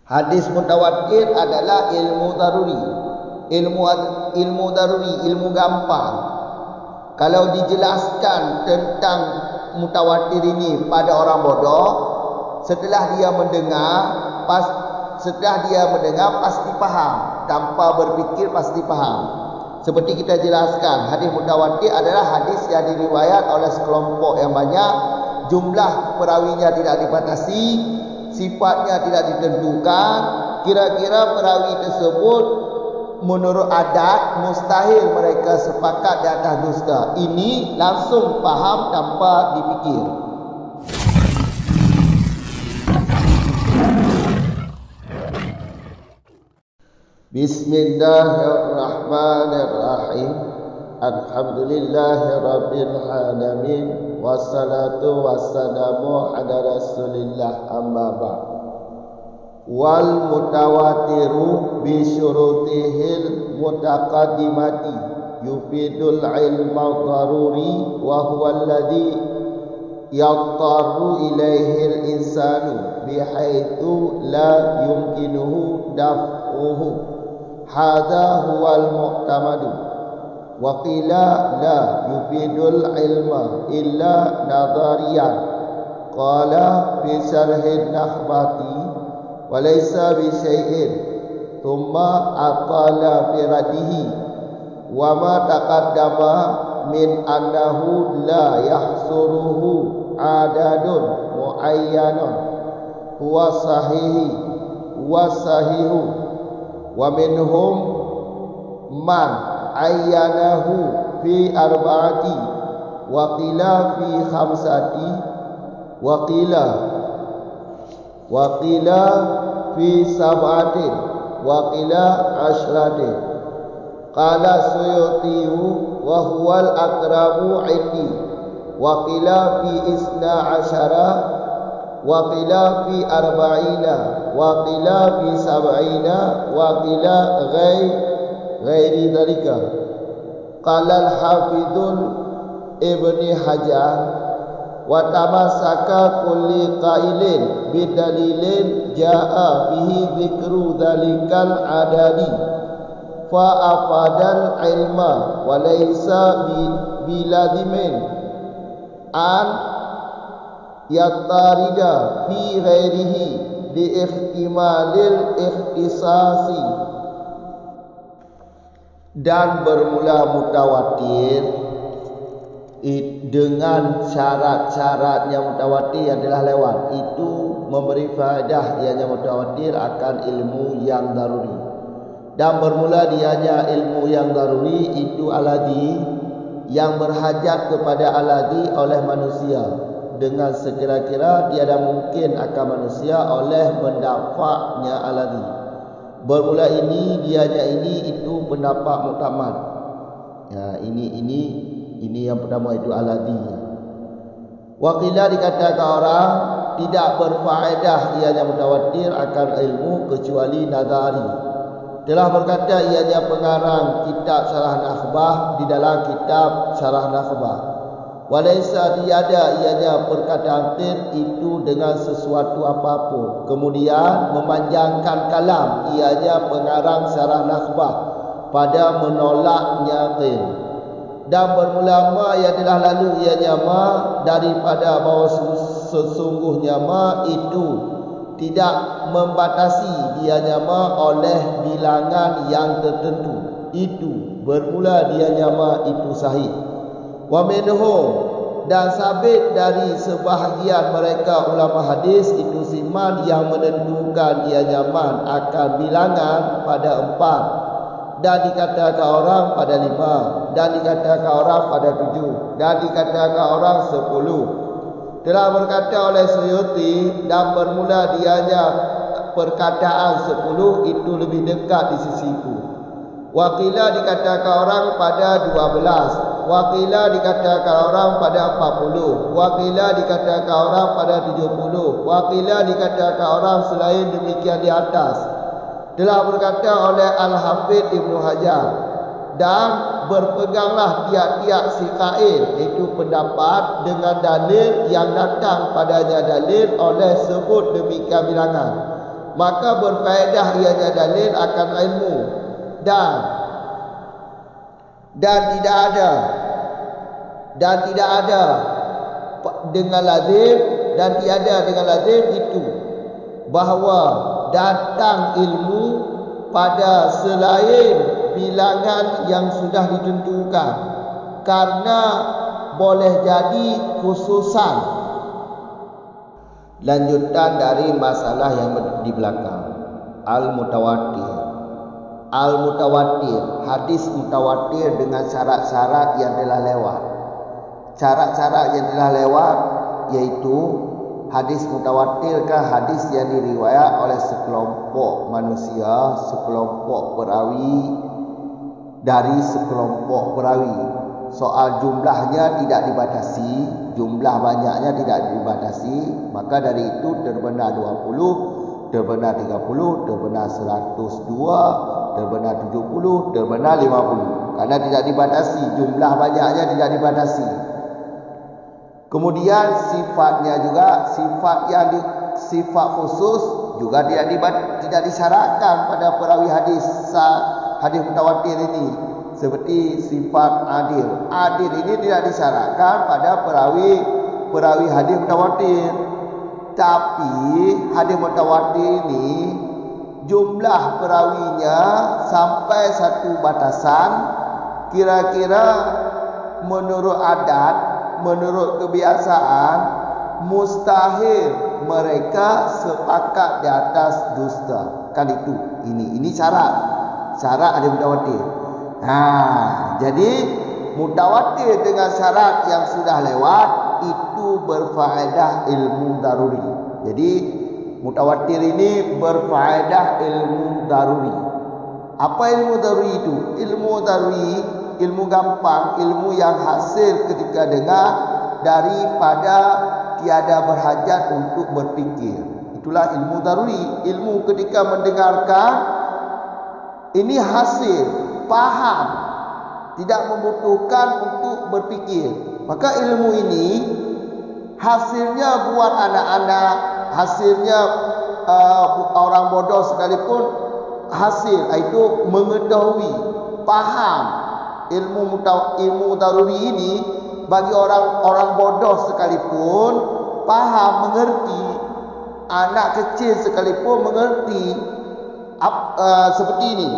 Hadis mutawatir adalah ilmu daruri. Ilmu daruri, ilmu gampang. Kalau dijelaskan tentang mutawatir ini pada orang bodoh, setelah dia mendengar pasti faham. Tanpa berfikir pasti faham. Seperti kita jelaskan, hadis mutawatir adalah hadis yang diriwayat oleh sekelompok yang banyak, jumlah perawinya tidak dibatasi, sifatnya tidak ditentukan, kira-kira perawi tersebut menurut adat mustahil mereka sepakat di atas dusta. Ini langsung faham tanpa dipikir. Bismillahirrahmanirrahim. Alhamdulillahirabbil alamin. Wassalatu wassalamu ala Rasulillah, amma ba'd. Wal mutawatiru bi syurutihil mutaqaddimati yufidul ilma daruri wa huwa alladhi yattaru ilaihi insanu bihaitsu la yumkinuhu daf'uhu. Hadha huwal mu'tamadu. Wa qila la yufidul ilma illa nadariyan. Qala fi syarhin nakhbati wa laysa bi syai'in. Thumma aqala fi radihi wa ma taqaddama min annahu la yahsuruhu adadun muayyanun huwa sahihu wa minhum man ayyanahu fi arba'ati wa qila fi khamsati wa qila fi sab'atin wa qila ashratin. Qala Suyuti wa huwal aqrabu 'indi wa qila fi isna asyara wa qila fi arba'ina wa qila fi sab'ina wa qila ghairi dhalika. Qala al-hafidhul Ibni Hajar wa tamassaka kulli qailin bidalilin jaa bihi dzikru dzalikal adadi fa afadal ilma wa laysa biladimin an yattarida fi ghairihi li ihtimalil ikhtisasi. Dan bermula mutawatir dengan syarat-syaratnya mutawatir adalah lewat itu memberi faedah ianya mutawatir akan ilmu yang daruri. Dan bermula dianya ilmu yang daruri itu aladi yang berhajat kepada aladi oleh manusia dengan sekira-kira tiada mungkin akan manusia oleh mendapatnya aladi. Bermula ini dianya ini itu pendapat muktamad. Ya, ini yang pertama itu aladi. Wakilah dikatakan orang tidak berfaedah ianya mutawatir akan ilmu kecuali nadari. Telah berkata ianya pengarang kitab Syarah Nakhbah di dalam kitab Syarah Nakhbah. Walaysa tiada ianya perkataan itu dengan sesuatu apapun. Kemudian memanjangkan kalam ianya pengarang Syarah Nakhbah pada menolaknya qil. Dan bermula ma yang telah lalu ianya ma daripada bahawa sesungguhnya ma itu tidak membatasi dianya ma oleh bilangan yang tertentu. Itu bermula dianya ma itu sahih. Wa minhum dan sabit dari sebahagian mereka ulama hadis itu siman yang menentukan ianya man akan bilangan pada 4, dan dikatakan orang pada 5, dan dikatakan orang pada 7, dan dikatakan orang 10. Telah berkata oleh Suyuti dan bermula dianya perkataan 10 itu lebih dekat di sisiku. Wakilah dikatakan orang pada 12, wakilah dikatakan orang pada 40, wakilah dikatakan orang pada 70, wakilah dikatakan orang selain demikian di atas. Telah berkata oleh Al-Hafidh Ibnu Hajar, dan berpeganglah tiap-tiap si qail itu pendapat dengan dalil yang datang padanya dalil oleh sebut demikian bilangan. maka berfaedah ianya dalil akan ilmu dan tidak ada dengan lazim dan tiada dengan lazim itu bahawa datang ilmu pada selain bilangan yang sudah ditentukan, karena boleh jadi khususan. Lanjutan dari masalah yang di belakang, al-mutawatir. Al-mutawatir, hadis mutawatir dengan syarat-syarat yang telah lewat. Syarat-syarat yang telah lewat yaitu hadis mutawatirkah hadis yang diriwayat oleh sekelompok manusia, sekelompok perawi dari sekelompok perawi. Soal jumlahnya tidak dibatasi, jumlah banyaknya tidak dibatasi, maka dari itu terbenar 20, terbenar 30, terbenar 102, terbenar 70, terbenar 50. Karena tidak dibatasi, jumlah banyaknya tidak dibatasi. Kemudian sifatnya juga, sifat khusus juga tidak disyaratkan pada perawi hadis mutawatir ini. Seperti sifat adil. Adil ini tidak disyaratkan pada perawi hadis mutawatir. Tapi hadis mutawatir ini jumlah perawinya sampai satu batasan, kira-kira menurut adat, menurut kebiasaan, mustahil mereka sepakat di atas dusta. Kan itu. Ini syarat hadis mutawatir. Jadi mutawatir dengan syarat yang sudah lewat itu berfaedah ilmu daruri. Jadi mutawatir ini berfaedah ilmu daruri. Apa ilmu daruri itu? Ilmu daruri, ilmu gampang, ilmu yang hasil ketika dengar daripada tiada berhajat untuk berfikir. Itulah ilmu daruri. Ilmu ketika mendengarkan ini hasil paham, tidak membutuhkan untuk berfikir. Maka ilmu ini hasilnya buat anak-anak, hasilnya orang bodoh sekalipun hasil itu mengetahui, paham. Ilmu daruri ini bagi orang bodoh sekalipun paham, mengerti. Anak kecil sekalipun mengerti. Seperti ini.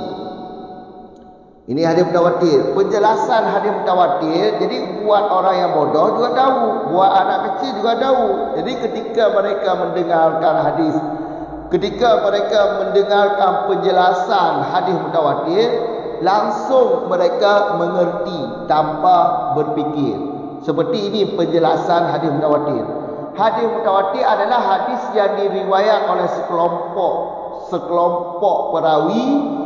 Ini hadis mutawatir. Penjelasan hadis mutawatir. Jadi buat orang yang bodoh juga tahu, buat anak kecil juga tahu. Jadi ketika mereka mendengarkan hadis, ketika mereka mendengarkan penjelasan hadis mutawatir, langsung mereka mengerti tanpa berfikir. Seperti ini penjelasan hadis mutawatir. Hadis mutawatir adalah hadis yang diriwayat oleh sekelompok perawi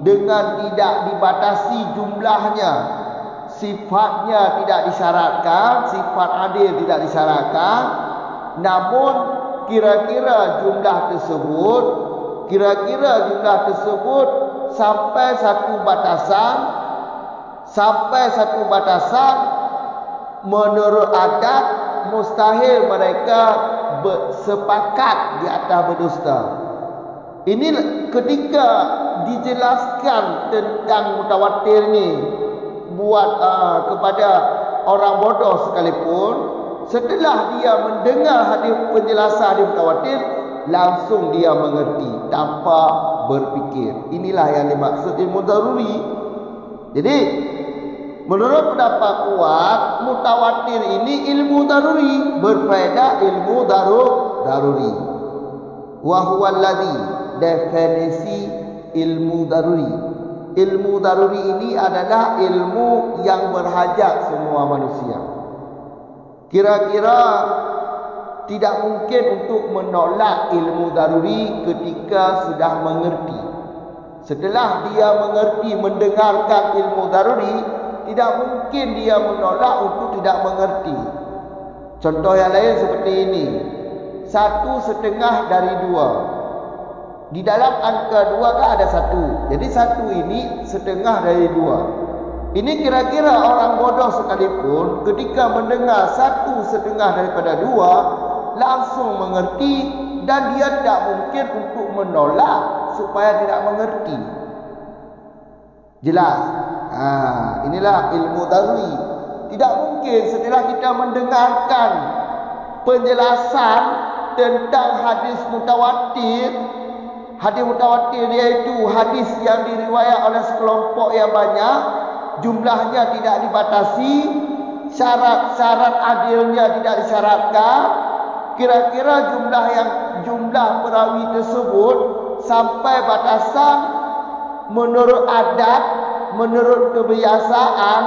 dengan tidak dibatasi jumlahnya, sifatnya tidak disyaratkan, sifat adil tidak disyaratkan, namun kira-kira jumlah tersebut sampai satu batasan menurut adat mustahil mereka sepakat di atas berdusta. Ini ketika dijelaskan tentang mutawatir ni buat kepada orang bodoh sekalipun, setelah dia mendengar penjelasan hadis mutawatir, langsung dia mengerti tanpa berfikir. Inilah yang dimaksud ilmu daruri. Jadi menurut pendapat kuat, mutawatir ini ilmu daruri, berfaedah ilmu daruri. Wa huwa alladhi, definisi ilmu daruri. Ilmu daruri ini adalah ilmu yang berhajat semua manusia. Kira-kira tidak mungkin untuk menolak ilmu daruri ketika sudah mengerti. Setelah dia mengerti, mendengarkan ilmu daruri, tidak mungkin dia menolak untuk tidak mengerti. Contoh yang lain seperti ini. 1/2 dari 2. Di dalam angka 2 kan ada 1. Jadi 1 ini setengah dari 2. Ini kira-kira orang bodoh sekalipun ketika mendengar 1/2 daripada 2, langsung mengerti dan dia tidak mungkin untuk menolak supaya tidak mengerti. Jelas? Inilah ilmu daruri. Tidak mungkin setelah kita mendengarkan penjelasan tentang hadis mutawatir. Hadis mutawatir iaitu hadis yang diriwayat oleh sekelompok yang banyak, jumlahnya tidak dibatasi, syarat-syarat adilnya tidak disyaratkan. Kira-kira jumlah perawi tersebut sampai batasan menurut adat, menurut kebiasaan,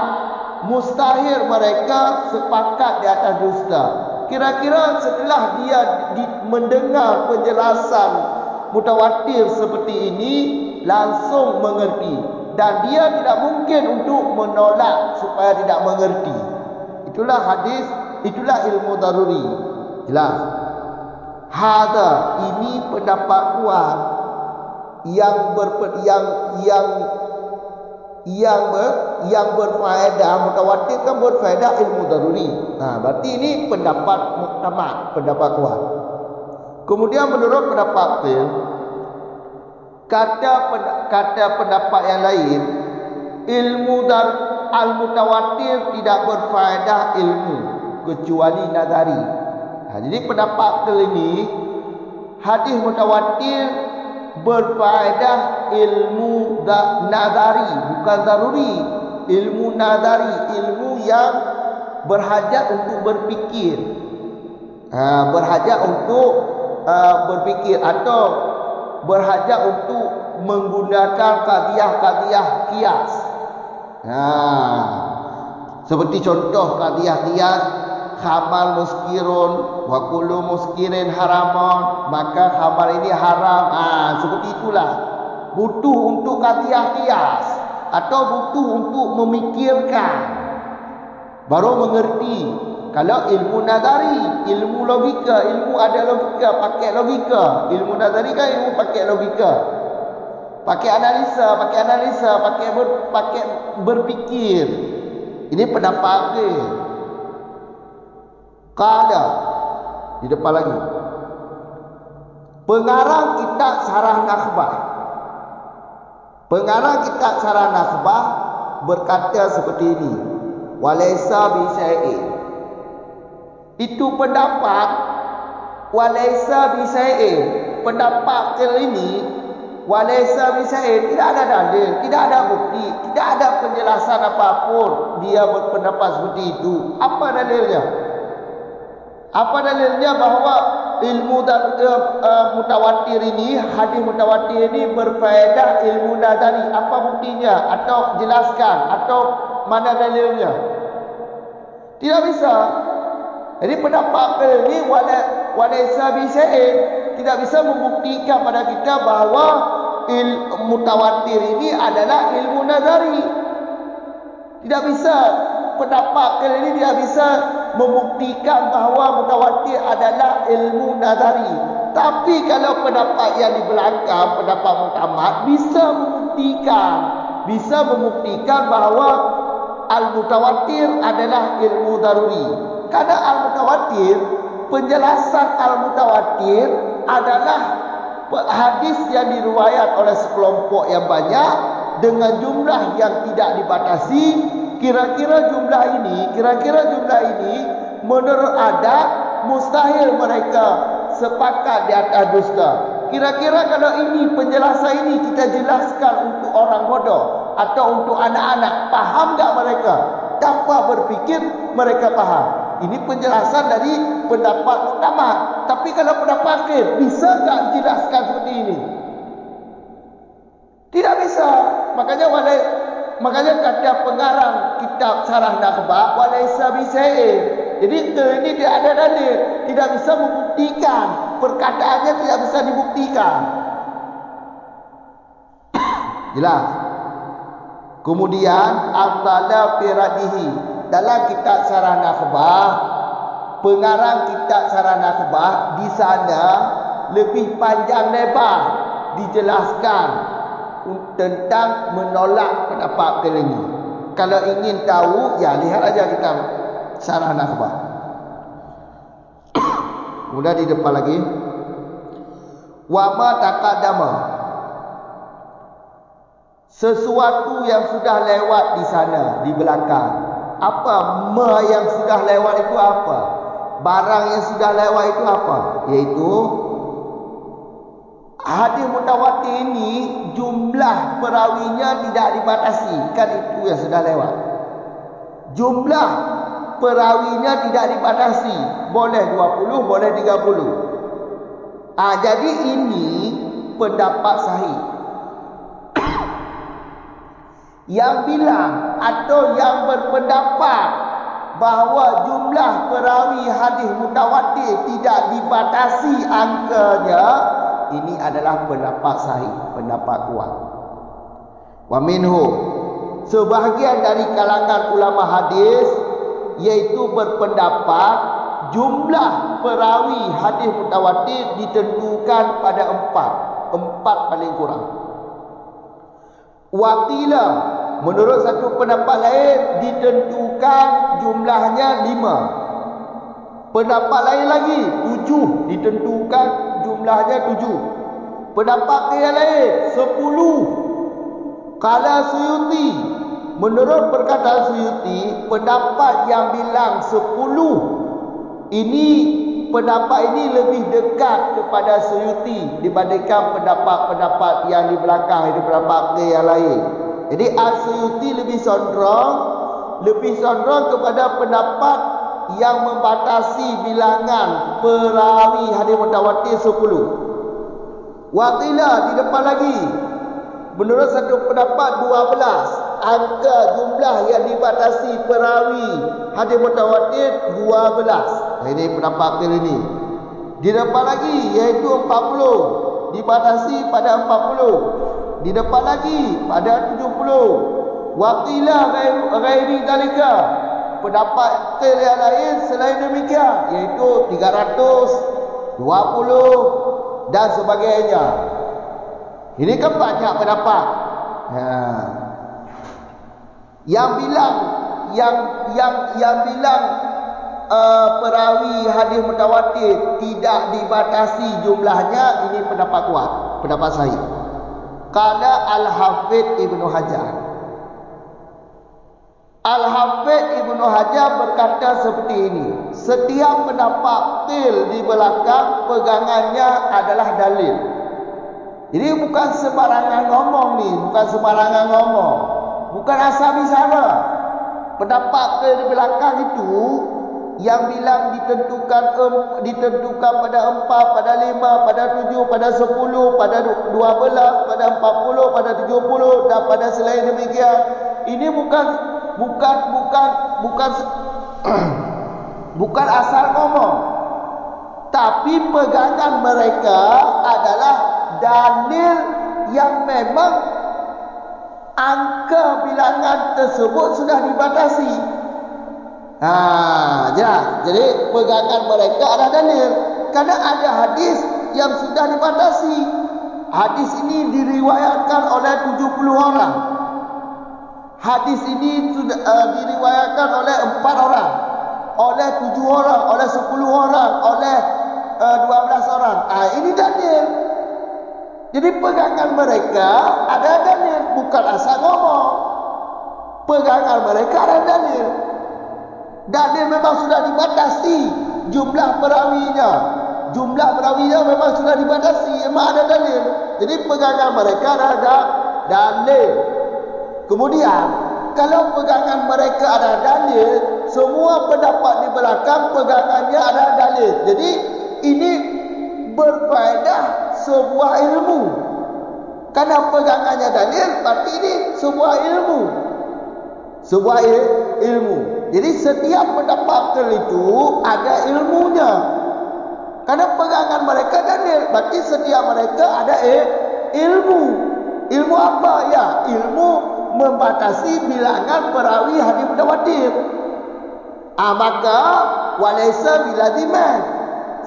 mustahil mereka sepakat di atas dusta. Kira-kira setelah dia mendengar penjelasan mutawatir seperti ini, langsung mengerti, dan dia tidak mungkin untuk menolak supaya tidak mengerti. Itulah hadis, itulah ilmu daruri. Jelas? Ini pendapat kuat yang berfaedah. Mutawatir kan berfaedah ilmu daruri. Berarti ini pendapat muktamad, pendapat kuat. Kemudian menurut pendapat kata pendapat yang lain, ilmu al-mutawatir tidak berfaedah ilmu kecuali nazari. Jadi pendapat ini, hadis mutawatir berfaedah ilmu nazari, bukan daruri. Ilmu nazari, ilmu yang berhajat untuk berfikir, berhajat untuk berfikir, atau berhajat untuk menggunakan qadiyah-qadiyah qiyas. Seperti contoh qadiyah qiyas, khamar muskirun wa kullu muskirin haramun, maka khamar ini haram. Seperti itulah. Butuh untuk qadiyah qiyas, atau butuh untuk memikirkan baru mengerti. Kalau ilmu nazari, ilmu logika, ilmu ada logika, pakai logika. Ilmu nazari kan ilmu pakai logika, pakai analisa, pakai berfikir. Ini pendapat ke? Qala di depan lagi. Pengarang kitab Syarah Nakhbah. Pengarang kitab Syarah Nakhbah berkata seperti ini. Walaysa bi syai'in. Itu pendapat walaysa bi syai'in. Pendapat ini walaysa bi syai'in, tidak ada dalil, tidak ada bukti, tidak ada penjelasan apapun dia berpendapat seperti itu. Apa dalilnya? Apa dalilnya bahwa ilmu mutawatir ini, hadis mutawatir ini berfaedah ilmu nazari? Apa buktinya? Atau jelaskan, atau mana dalilnya? Tidak bisa. Jadi pendapat ini walaysa bi syai'in tidak bisa membuktikan pada kita bahawa mutawatir ini adalah ilmu nazari. Tidak bisa. Pendapat ini tidak bisa membuktikan bahawa mutawatir adalah ilmu nazari. Tapi kalau pendapat yang di belakang, pendapat muktamad, bisa membuktikan bahawa al-mutawatir adalah ilmu daruri. Karena al-mutawatir, penjelasan al-mutawatir adalah hadis yang diriwayat oleh sekelompok yang banyak dengan jumlah yang tidak dibatasi. Kira-kira jumlah ini menurut adat mustahil mereka sepakat di atas dusta. Kira-kira kalau ini penjelasan ini kita jelaskan untuk orang bodoh atau untuk anak-anak, faham tak mereka? Tanpa berfikir mereka faham. Ini penjelasan dari pendapat muktamad. Tapi kalau pendapat akhir, bisa tak jelaskan seperti ini? Tidak bisa. Makanya kata pengarang kitab Syarah Nakhbah walaysa bi syai'in. Jadi ini tidak ada dalil, tidak bisa membuktikan, perkataannya tidak bisa dibuktikan. Jelas. Kemudian afdala firadihi, dalam kitab Syarah Nakhbah, pengarang kitab Syarah Nakhbah di sana lebih panjang lebar dijelaskan tentang menolak pendapat ini. Kalau ingin tahu, ya lihat aja kitab Syarah Nakhbah. Kemudian di depan lagi, Wa ma taqaddama, sesuatu yang sudah lewat di sana, di belakang. Apa ma yang sudah lewat itu apa? Barang yang sudah lewat itu apa? Yaitu hadis mutawatir ini jumlah perawinya tidak dibatasi. Kan itu yang sudah lewat. Jumlah perawinya tidak dibatasi. Boleh 20, boleh 30. Jadi ini pendapat sahih. Yang bilang atau yang berpendapat bahawa jumlah perawi hadis mutawatir tidak dibatasi angkanya, ini adalah pendapat sahih, pendapat kuat. Wa minhu, sebahagian dari kalangan ulama hadis yaitu berpendapat jumlah perawi hadis mutawatir ditentukan pada empat paling kurang. Waqila, menurut satu pendapat lain ditentukan jumlahnya 5. Pendapat lain lagi 7, ditentukan jumlahnya 7. Pendapat yang lain 10. Qala Suyuti, menurut perkataan Suyuti, pendapat yang bilang 10 ini, pendapat ini lebih dekat kepada Suyuti dibandingkan pendapat-pendapat yang di belakang, itu pendapat yang lain. Jadi Al-Suyuti lebih condong kepada pendapat yang membatasi bilangan perawi hadis mutawatir 10. Waqila, di depan lagi, menurut satu pendapat 12, angka jumlah yang dibatasi perawi hadis mutawatir 12. Ini pendapat kali ini. Di depan lagi iaitu 40, dibatasi pada 40. Di depan lagi pada 70. Waqila ghairi dalika, pendapat yang lain selain demikian, iaitu 320 dan sebagainya. Ini kan banyak pendapat. Yang bilang perawi hadis mutawatir tidak dibatasi jumlahnya, ini pendapat kuat, pendapat sahih. Qala Al-Hafidz Ibnu Hajar. Al-Hafidz Ibnu Hajar berkata seperti ini: setiap pendapat qil di belakang pegangannya adalah dalil. Jadi bukan sembarangan ngomong ni, bukan sembarangan ngomong, bukan asal bicara. Pendapat qil di belakang itu yang bilang ditentukan pada 4, pada 5, pada 7, pada 10, pada 12, pada 40, pada 70 dan pada selain demikian. Ini bukan asal ngomong, tapi pegangan mereka adalah dalil yang memang angka bilangan tersebut sudah dibatasi. Jadi pegangan mereka ada dalil, karena ada hadis yang sudah dibatasi. Hadis ini diriwayatkan oleh 70 orang. Hadis ini sudah diriwayatkan oleh 4 orang, oleh 7 orang, oleh 10 orang, oleh 12 orang. Ini dalil. Jadi pegangan mereka ada dalil, bukan asal ngomong. Pegangan mereka ada dalil. Dalil memang sudah dibatasi jumlah perawinya. Jumlah perawinya memang sudah dibatasi, memang ada dalil. Jadi pegangan mereka ada dalil. Kemudian kalau pegangan mereka ada dalil, semua pendapat di belakang pegangannya ada dalil. Jadi ini berfaedah sebuah ilmu. Karena pegangannya dalil, berarti ini sebuah ilmu. Sebuah ilmu. Jadi setiap pendapat itu ada ilmunya. Karena pegangan mereka dalil, berarti setiap mereka ada ilmu. Ilmu apa? Ya, ilmu membatasi bilangan perawi hadis mutawatir. Maka walaysa bilaziman,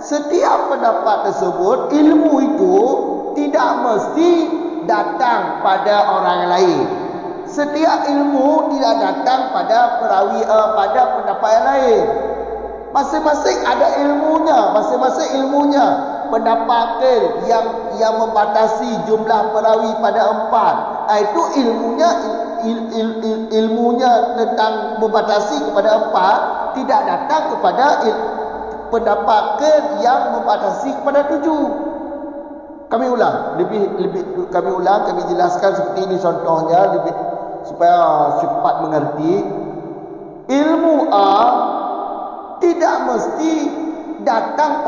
setiap pendapat tersebut, ilmu itu tidak mesti datang pada orang lain. Setiap ilmu tidak datang pada perawi, pada pendapat yang lain. Masing-masing ada ilmunya, masing-masing ilmunya. pendapat yang membatasi jumlah perawi pada 4. Itu ilmunya tentang membatasi kepada 4 tidak datang kepada pendapat yang membatasi kepada 7. Kami jelaskan seperti ini contohnya lebih supaya cepat mengerti. Ilmu A tidak mesti datang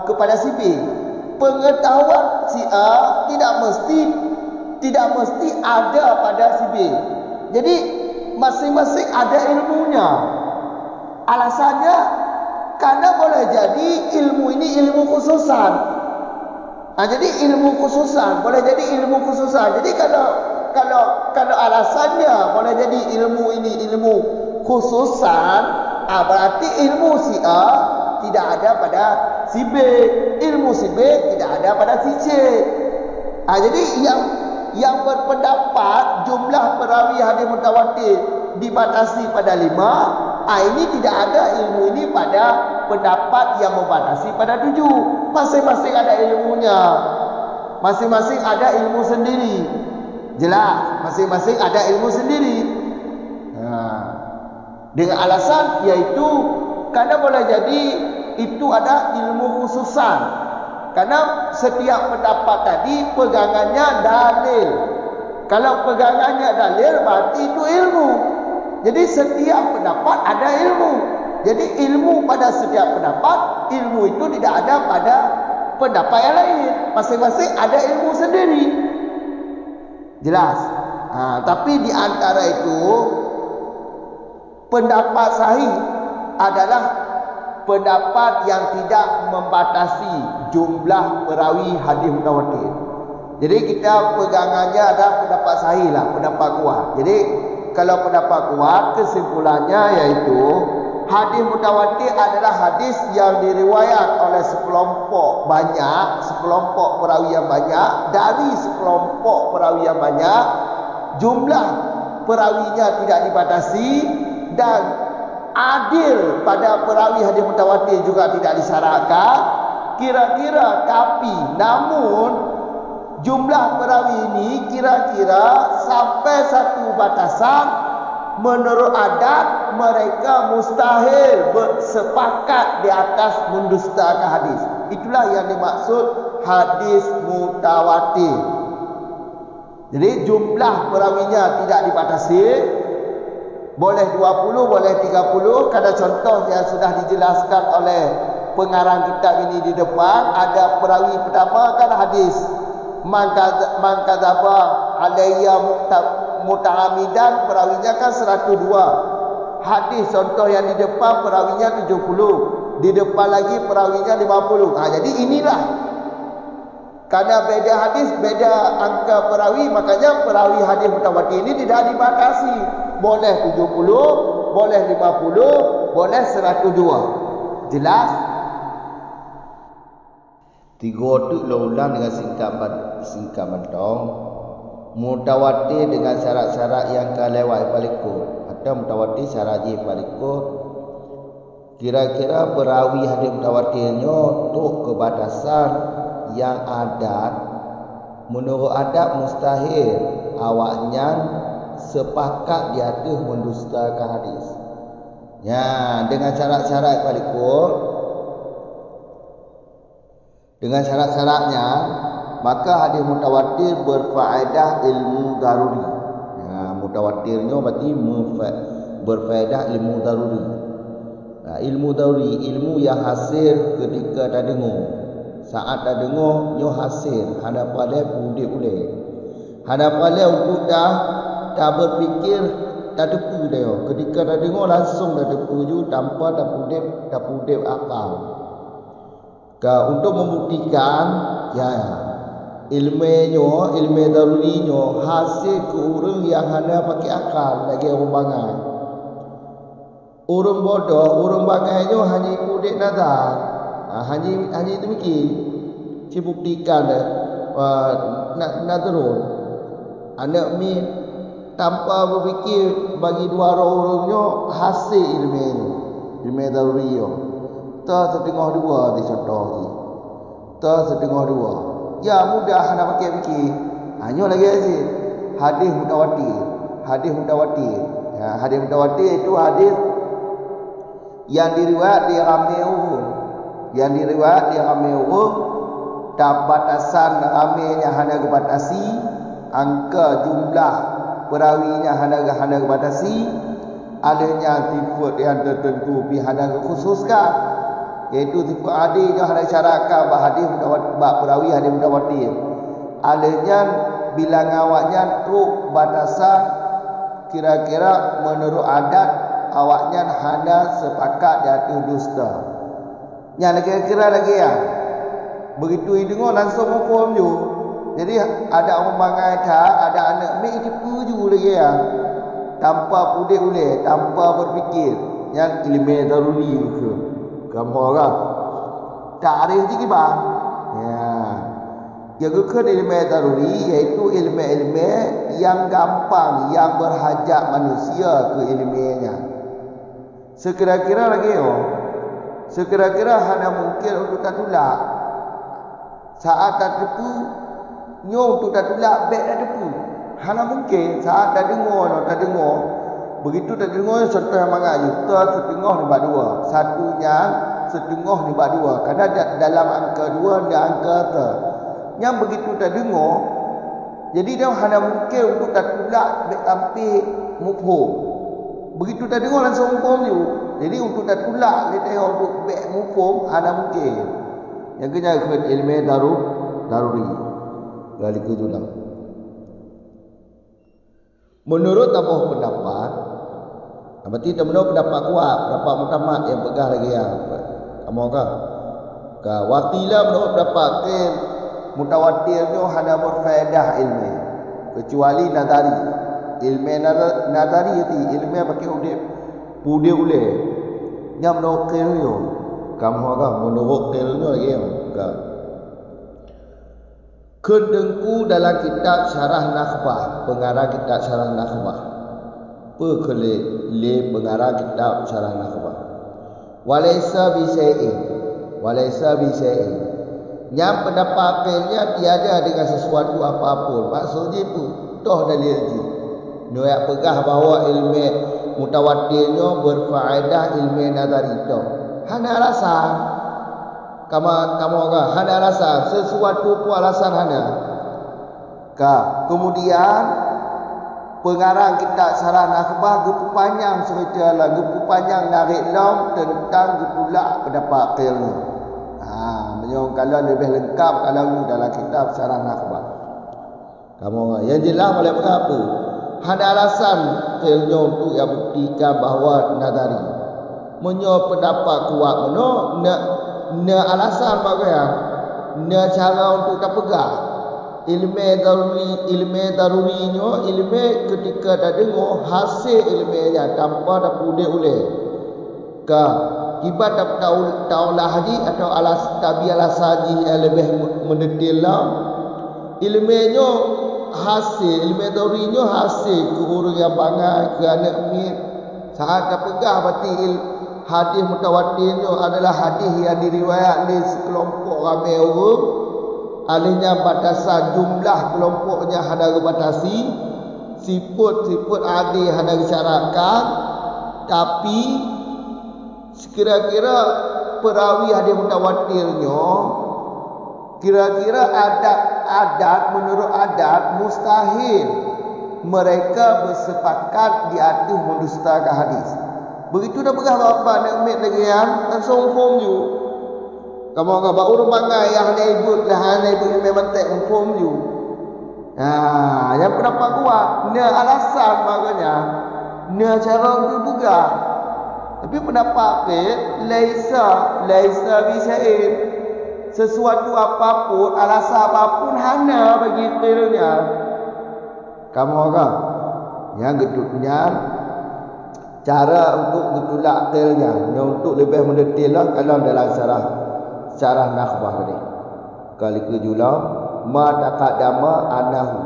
kepada si B. Pengetahuan si A tidak mesti ada pada si B. Jadi masing-masing ada ilmunya. Alasannya karena boleh jadi ilmu ini ilmu khususan. Jadi ilmu khususan boleh jadi ilmu khususan. Jadi kalau alasannya boleh jadi ilmu ini ilmu khususan, berarti ilmu si A tidak ada pada si B, ilmu si B tidak ada pada si C. Jadi yang berpendapat jumlah perawi hadis mutawatir dibatasi pada 5, ini tidak ada ilmu ini pada pendapat yang membatasi pada 7. Masing-masing ada ilmunya. Masing-masing ada ilmu sendiri. Jelas, masing-masing ada ilmu sendiri. Dengan alasan yaitu karena boleh jadi itu ada ilmu khususan. Karena setiap pendapat tadi pegangannya dalil. Kalau pegangannya dalil berarti itu ilmu. Jadi setiap pendapat ada ilmu. Jadi ilmu pada setiap pendapat, ilmu itu tidak ada pada pendapat yang lain. Masing-masing ada ilmu sendiri. Jelas. Tapi di antara itu pendapat sahih adalah pendapat yang tidak membatasi jumlah perawi hadis mutawatir. Jadi kita pegangannya ada pendapat sahih lah, pendapat kuat. Jadi kalau pendapat kuat kesimpulannya yaitu hadis mutawatir adalah hadis yang diriwayat oleh sekelompok perawi yang banyak, dari sekelompok perawi yang banyak, jumlah perawinya tidak dibatasi dan adil pada perawi hadis mutawatir juga tidak disyaratkan. Kira-kira tapi namun jumlah perawi ini kira-kira sampai satu batasan menurut adat mereka mustahil bersepakat di atas mendustakan hadis. Itulah yang dimaksud hadis mutawatir. Jadi jumlah perawinya tidak dibatasi. Boleh 20, boleh 30. Kada contoh yang sudah dijelaskan oleh pengarang kitab ini di depan. Ada perawi pertama kan hadis man kadzaba alayya muta'amidan, perawinya kan 102. Hadis contoh yang di depan perawinya 70, di depan lagi perawinya 50. Jadi inilah karena beda hadis, beda angka perawi, makanya perawi hadis mutawatir ini tidak dibatasi. Boleh 70, boleh 50, boleh 102. Jelas? 3 tu ulang dengan singkat mentong. Mutawatir dengan syarat-syarat yang kelewat palikut atau mutawatir syarat je palikut. Kira-kira perawi hadis mutawatirnya tuk kebatasan yang adat. Menurut adat mustahil awaknya sepakat di atas mendustakan hadis. Dengan syarat-syarat palikut, dengan syarat-syaratnya, maka hadis mutawatir berfaedah ilmu daruri. Mutawatirnya berarti berfaedah ilmu daruri. Ilmu daruri, ilmu yang hasil ketika dah dengar. Saat dah dengar, nyo hasil. Hadapan dia pudip boleh. Hadapan dia untuk dah berfikir, dah depu dia. Ketika dah dengar langsung dah depu je tanpa dah pudip akal. Untuk membuktikan ilmu darurinya hasil ke orang yang hanya pakai akal lagi orang bangai. Orang bodoh, orang bangainya hanya ikut nazar. Hanya itu mikir. Saya buktikan nak turun. Anak mi tanpa berfikir bagi dua orangnya hasil ilmu darurinya. setengah dua di contoh ni. Setengah dua. Ya mudah nak pakai fikir. Hanya lagi Aziz. Hadis mutawatir. Ya, hadis mutawatir itu hadis yang diriwayat di ramai orang. Tak batasan ramainya hanya kebatasi, angka jumlah perawinya hanya kebatasi, adanya sifat yang tertentu pihak khususkan, iaitu sifat adanya hanya syarakat hadis mutawatir, perawi hadis mutawatir. Adanya bilang awaknya truk batasan kira-kira menurut adat awaknya hanya sepakat di atas dusta. Yang kira-kira lagi ya. Begitu dengar langsung mufaham je. Jadi ada orang bangai tak, ada anak mek itu je lagi ya. Tanpa pudek boleh, tanpa berfikir. Yang ilmu daruri ke. Gambar kan. Tarikh je bang. Ya. Yang kedua ilmu daruri iaitu ilmu-ilmu yang gampang, yang berhajat manusia ke ilmunya. Sekira-kira lagi sekira-kira hanya mungkin untuk tak tolak. Saat tak tepu, nyo untuk tak tolak beg tak tepu. Hana mungkin saat tak dengar. Begitu tak dengar contoh yang mangat juta setengah ni bak dua. Satunya setengah ni bak dua. Karena dalam angka dua ada angka te. Yang begitu tak dengar, jadi dia hana mungkin untuk tak tolak beg tampil mufhum. Begitu tak dengar langsung mufhum je. Jadi untuk tak tolak dia untuk beg mufhum hana mungkin. Yang kena ikut ilmu daruri. Kali kejulang. Menurut apa pendapat? Berarti menurut pendapat kuat, pendapat mutamat yang pegah lagi ya. Kamu kah? Wakilah menurut pendapat mutawatirnya hanya berfaedah ilmu. Kecuali nadari. Ilmu nadari itu ilmu yang pakai udah boleh. Yang menurut kira kamu agak menurut ilmu lagi kan. Kedengku dalam kitab Syarah Nakhbah, pengarang kitab Syarah Nakhbah. Perkele pengarang kitab Syarah Nakhbah. Walaysa bisai'in. Yang pendapatnya tiada dengan sesuatu apapun. Maksudnya itu toh dalil ji. Noyak pegah bahawa ilmu mutawatirnya berfaedah ilmu nadari toh. Hana alasan. Kamu hana alasan. Sesuatu pun alasan hana. Kemudian pengarang kitab Syarah Nakhbah gepu panjang cerita lah, gepu panjang narik lam tentang gepulak pendapat qilnya. Menyong kalau lebih lengkap kalau dalam kitab Syarah Nakhbah. Kamu yang jelas oleh apa? Hana alasan qilnya untuk yang buktikan bahawa nadari. Menyo pendapat kuat meno na alasan bagaimana na cara untuk tak pegah ilmu darurinya ilmu ketika dah dengar hasil ilmunya tanpa dah pudek oleh kibat tak tahu haji atau alasan yang lebih mendetail lah ilmunya hasil ilmu darurinya hasil ke orang yang bangai ke anak mir saat tak pegah berarti hadis mutawatirnya adalah hadis yang diriwayat oleh sekelompok ramai orang. Alihnya batasan jumlah kelompoknya hanya batasi. Sifat-sifat hadis hanya disyaratkan. Tapi sekira-kira perawi hadis mutawatirnya kira-kira adat menurut adat mustahil mereka bersepakat di atas mendustakan hadis. Begitu dah pegah bapa nak ambil lagi yang langsung form you. Kamu agak baru bangai yang hanya ibu memang tak form you. Yang pendapat kuat, ni alasan makanya, ni cara untuk juga. Tapi pendapat laisa bisa'in. Sesuatu apapun, alasan apapun hana bagi qilnya. Kamu agak yang gedutnya cara untuk getulak qilnya, yang untuk lebih mendetail kalau dalam syarah Nakhbah tadi. Kali kejulah ma taqaddama anahu.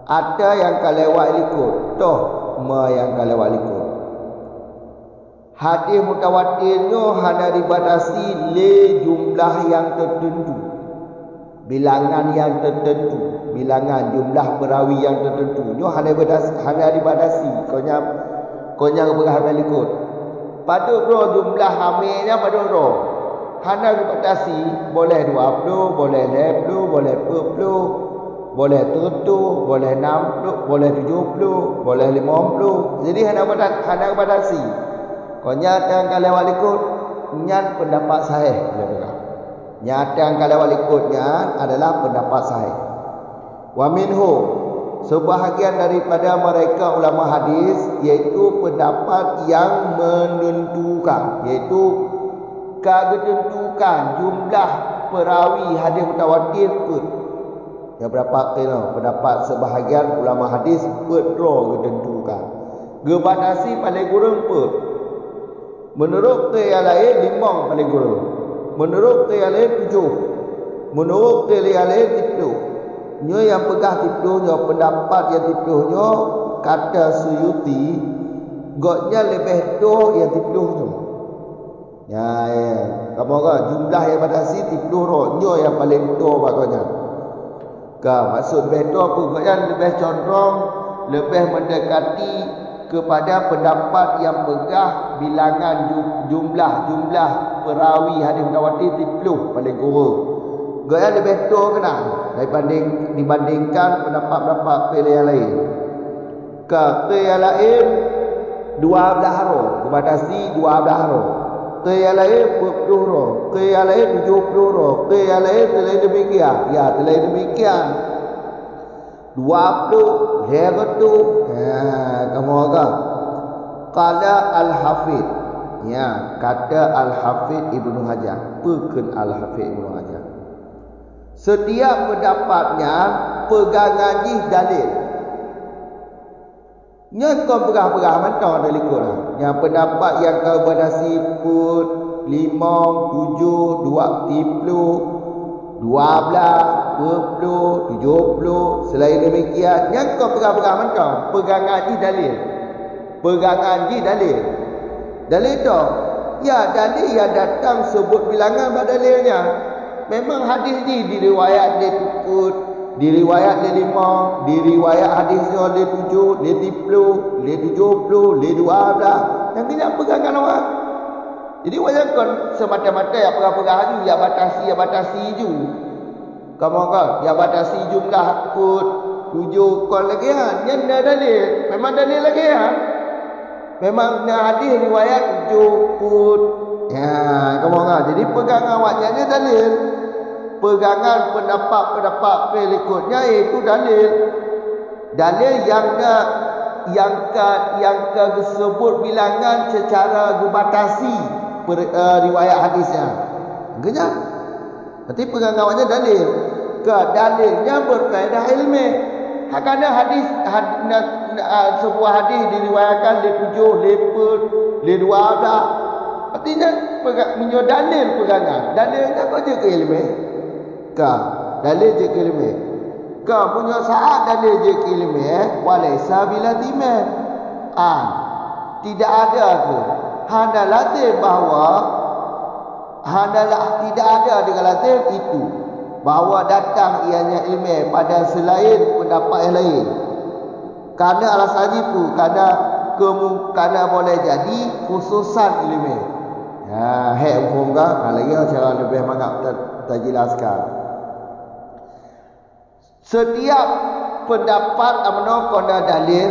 Ada yang kalewat ikut, toh ma yang kalewat ikut. Hadis mutawatirnya hanya dibatasi le jumlah yang tertentu, bilangan yang tertentu, bilangan jumlah perawi yang tertentu. Nyo hanya dibatasi. Konya berapa ikut. Pada bro jumlah hamilnya pada bro. Hanya dibatasi boleh 20, boleh 50, boleh 40, boleh 70, boleh 60, boleh 70, boleh 50. Jadi hanya batasi. Konya yang kalau ikut nyan pendapat sahih dia. Nyata yang kalau ikutnya adalah pendapat sahih. Wa minhu, sebahagian daripada mereka ulama hadis, yaitu pendapat yang menentukan, yaitu ketentukan jumlah perawi hadis mutawatir pun. Ya berapa kena pendapat sebahagian ulama hadis pedro ketentukan. Gebatasi paling kurang pun. Menurut yang lain 5 paling kurang. Menurut yang lain 7. Menurut yang lain 10. Nyo yang pegah 10 nyo pendapat yang 10 nyo kata Suyuti gotnya lebih do yang 10 nyo. Ya. Kamu kan jumlah yang batasi 10 ro nyo yang paling do bagusnya. Ka maksud lebih do apa gotnya lebih condong lebih mendekati kepada pendapat yang pegah bilangan jumlah perawi hadis mutawatir 10 paling kurang. Gaya lebih tua kena dibandingkan pendapat-pendapat yang lain. Ke yang lain 12 roh, dibatasi 12 roh. Ke yang lain 40 roh, ke yang lain 70 roh, ke yang lain terlain demikian. Ya, terlain demikian. 20 heratu. Kamu agak qala al-Hafidh. Ya, kata al-Hafidh Ibnu Hajar. Pekan al-Hafidh Ibnu Hajar. Setiap pendapatnya pegangan di dalil. Nya kau pegah-pegah mantau dari Quran. Yang pendapat yang kau berdasi pun 5, 7, 20, 12, 20, 70. Selain demikian, yang kau pegah-pegah mantau pegangan di dalil. Pegangan di dalil. Dalil tu, ya dalil yang datang sebut bilangan pada dalilnya. Memang hadis ni diriwayat dia tukut, diriwayat dia 5, diriwayat hadisnya dia 7, dia 10, dia 70, dia 12. Yang tidak pegangan orang. Jadi wajahkan semata-mata yang pegang-pegang haju, yang batasi ju. Kamu kan, yang batasi jumlah kut 7 kon lagi kan. Yang ada dalil, memang dalil lagi kan. Memang hadis riwayat 7 kut. Ya, kamu kan. Jadi pegangan wajahnya dalil. Pegangan pendapat berikutnya iaitu dalil. Dalil yang disebut bilangan secara dibatasi riwayat hadisnya. Enggaknya. Berarti pegangan wajah dalil. Dalilnya berfaedah ilmiah. Kerana sebuah hadis diriwayatkan le 7, le 10, le 12. Artinya menyo dalil pegangan. Dalilnya kau je ke ilmiah. Dalil je ke ilmiah. Punya saat dalil je ke ilmiah walaisa bila timah. Tidak ada ke. Hanya latih bahawa tidak ada dengan latih itu. Bahawa datang ianya ilmiah pada selain pendapat yang lain. Kerana alasan itu, kerana boleh jadi khususan ilmiah. Hukum kan? Lagi cara lebih mangap terjelaskan. Setiap pendapat amno kena dalil,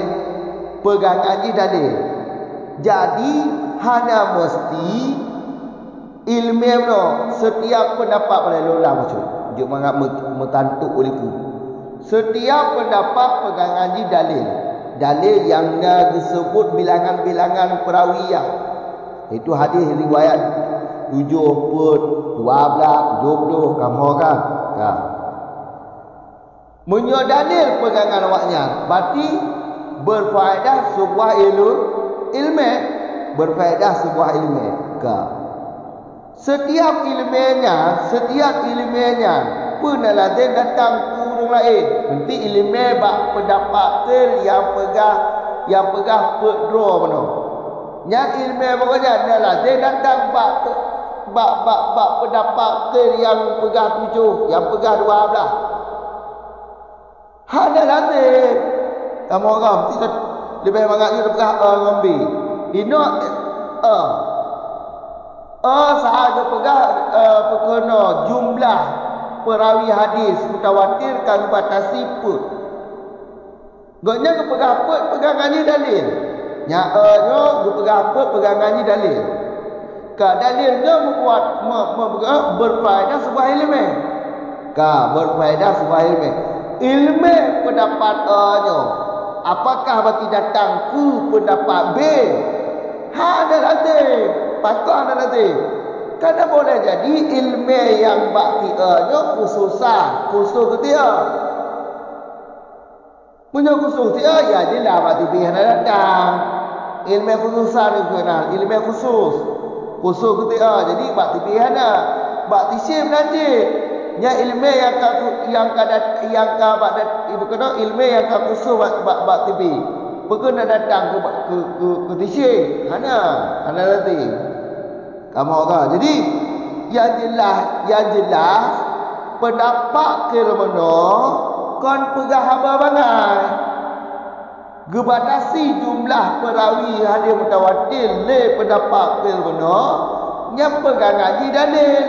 pegangan di dalil. Jadi hanya mesti ilmiah no. Setiap pendapat pada lola macam. Dia mangap metantuk olehku. Setiap pendapat pegangan di dalil. Dalil yang disebut bilangan-bilangan perawiyah. Itu hadis riwayat 7, 12, 20 kamu kan? Menyo dalil pegangan awaknya berarti berfaedah sebuah ilmiah, berfaedah sebuah ilmiah. Setiap ilmiahnya penelitian datang kurang lain. Nanti ilmiah bak pendapat yang pegah pedro mana. Yang ilmu pokoknya adalah dia datang bak pendapat ke yang pegah 7, yang pegah 12. Hanya nanti kamu orang tidak lebih banyak pegah ngambil. Ino sahaja pegah perkara jumlah perawi hadis mutawatir kang batasi put. Gaknya ke pegah apa pegangan ni dalil. Nyaanyo ke pegah apa pegangan ni dalil. Ka dalilnya membuat berfaedah sebuah ilmu. Ka berfaedah sebuah ilmu. Ilmu pendapatnya apakah berarti datang ke pendapat B? Ada nanti. Patut ada nanti. Karena boleh jadi ilmu yang baktianya khususan. Khusus ke dia. Punya khusus dia, ya jelah bakti B yang datang. Ilmu khususan itu kenal. Ilmu khusus. Khusus ke dia. Jadi bakti B ada. Bakti C nanti. Nya ilmu yang ibu kena ilmu yang khusus bakti B. Berkena datang ke tisye. Hana nanti. Kamu orang. Jadi yang jelas pendapat kelmano kon pegah haba bangai. Gebatasi jumlah perawi hadis mutawatir le pendapat kelmano nya pegang ngaji dalil.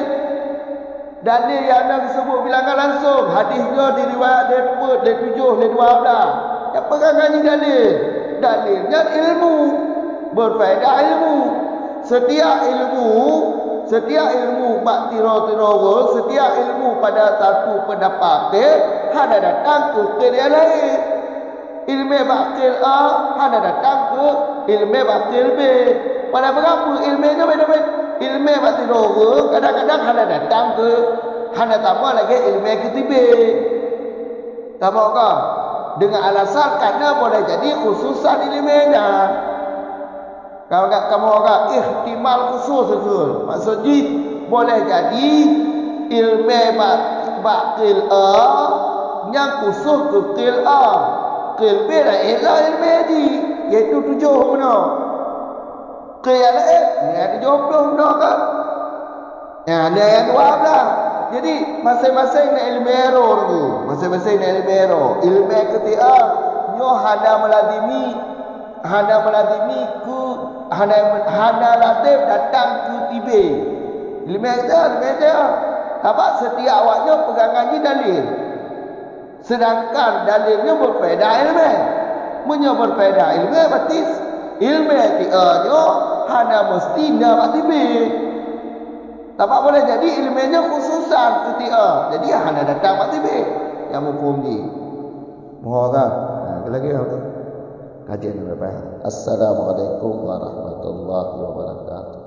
Dalil yang nak disebut bilangan langsung. Hadisnya diriwayat le 7, le 12. Yang pegang ngaji dalil. Dalilnya ilmu. Berfaedah ilmu. Setiap ilmu bak tiro-tiro, setiap ilmu pada satu pendapat ada datang ke yang lain. Ilmu bakil A ada datang ke ilmu bakil B. Pada berapa ilmunya beda-beda. Ilmu bak tiro kadang-kadang ada datang ke ada tambah lagi ilmu ketiga. Tambah kan? Dengan alasan karena boleh jadi khususan ilmunya. Kalau kamu orang ihtimal khusus betul. Maksudnya boleh jadi ilmu bakil A yang khusus ke qil A. Qil B lah ialah ilmu haji, iaitu 7 benda. Qil lain ni 20 benda kan. Ada yang 12. Jadi masing-masing nak ilmu error tu. Masing-masing nak ilmu error. Ilmu ketiga nyo hana meladimi ku hana latif datang ke tibe. Ilmu ketiga. Sebab setiap awaknya pegangannya dalil. Sedangkan dalilnya berfaedah ilmu. Punya berfaedah ilmu berarti ilmu ketiga hana mesti dapat tibe. Tapi boleh jadi ilmunya khususan ketiga. Jadi hana datang kat tibe. Yang mufhum ni. Mohon kan? Lagi apa? Kajian berapa? Assalamualaikum warahmatullahi wabarakatuh.